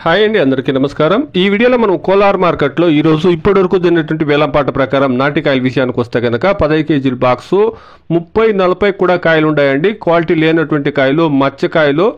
Hi అండి, అందరికీ నమస్కారం. ఈ వీడియోలో మనం కోలార్ మార్కెట్లో ఈరోజు ఇప్పటివరకు జరిగినటువంటి వేలంపాట ప్రకారం నాటికాయల విషయానికి వస్తే కనుక 15 కేజీల బాక్సు 30-40 కూడా కాయలు ఉన్నాయండి. క్వాలిటీ లేనటువంటి కాయలు, మచ్చకాయలు,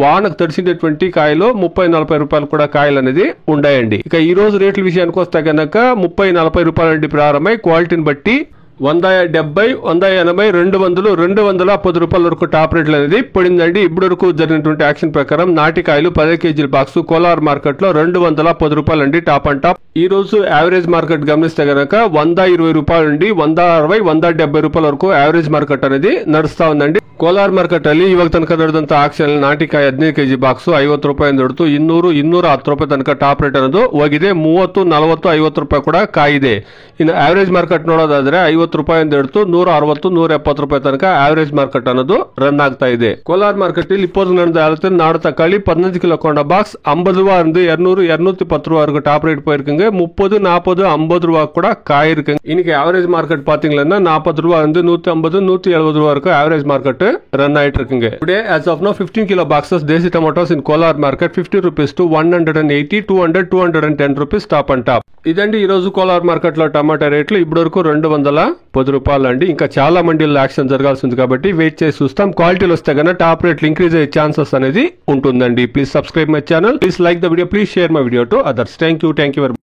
వానకు తడిసినటువంటి కాయలు 30-40 రూపాయలు కూడా కాయలు అనేది ఉన్నాయండి. ఇక ఈ రోజు రేట్ల విషయానికి వస్తే కనుక 30-40 రూపాయల నుండి ప్రారంభమై క్వాలిటీని బట్టి 170, 180, 200, 210 రూపాయల వరకు టాప్ రేట్లు అనేది పడిందండి. ఇప్పటి వరకు జరిగినటువంటి యాక్షన్ ప్రకారం నాటికాయలు 10 కేజీల బాక్స్ కోలార్ మార్కెట్ లో 210 రూపాయలు అండి టాప్ అండ్ టాప్. ఈ రోజు యావరేజ్ మార్కెట్ గమనిస్తే గనక 120 రూపాయల నుండి 160, 170 రూపాయల వరకు యావరేజ్ మార్కెట్ అనేది ನಡಿಸ್ತಾ ఉందండి. ಕೋಲಾರ ಮಾರ್ಕೆಟ್ ಅಲ್ಲಿ ಇವಾಗ ತನಕ ನಡೆದಂತ ಆಕ್ಷನ್ ನಾಟಿಕಾಯಿ 15 ಕೆಜಿ ಬಾಕ್ಸ್ 50 ರೂಪಾಯಿ ದೊಡ್ತು 200, 210 ರೂಪಾಯಿ ತನಕ ಟಾಪ್ ರೇಟ್ ಅನ್ನೋದು ಹೋಗಿದೆ. 30, 40, 50 ರೂಪಾಯಿ ಕೂಡ ಕಾಯಿದೆ. ಇನ್ನು ಆವರೇಜ್ ಮಾರ್ಕೆಟ್ ನೋಡೋದಾದ್ರೆ 50 ರೂಪಾಯಿ ದೊಡ್ತು 160, 170 ರೂಪಾಯಿ ತನಕ ಆವರೇಜ್ ಮಾರ್ಕೆಟ್ ಅನ್ನೋದು ರನ್ ಆಗ್ತಾ ಇದೆ. ಕೋಲಾರ ಮಾರ್ಕೆಟ್ ಇಲ್ಲಿ ಇಪ್ಪತ್ತು நடந்த நாடு தக்காளி 15 கிலோ கொண்ட பாக்ஸ் 50 ரூபா இருந்து 200, 210 ரூபா வரைக்கும் டாப் ரேட் போயிருக்குங்க. 30, 40, 50 ரூபா கூட காய் இருக்குங்க. இன்னைக்கு ஆவரேஜ் மார்க்கெட் பாத்தீங்கன்னா 40 ரூபா இருந்து 150, 170 ரூபா வரைக்கும் ஆவரேஜ் மார்க்கெட் రన్ అయిట్ இருக்குங்க. Today as of now 15 kilo boxes desi tomatoes in Kolar market 50 rupees to 180, 200, 210 rupees top and top. ఇదండి ఈ రోజు కోలార్ మార్కెట్ లో టమాటా రేట్లు. ఇప్పటి వరకు 210 రూపాయలు అండి. ఇంకా చాలా మండీల్లో యాక్షన్ జరగాల్సి ఉంది కాబట్టి వెయిట్ చేసి చూస్తాం. క్వాలిటీలు వస్తే కన్నా టాప్ రేట్లు ఇంక్రీజ్ అయ్యే ఛాన్సెస్ అనేది ఉంటుందండి. Please subscribe my channel, please like the video, please share my video to others. Thank you very much.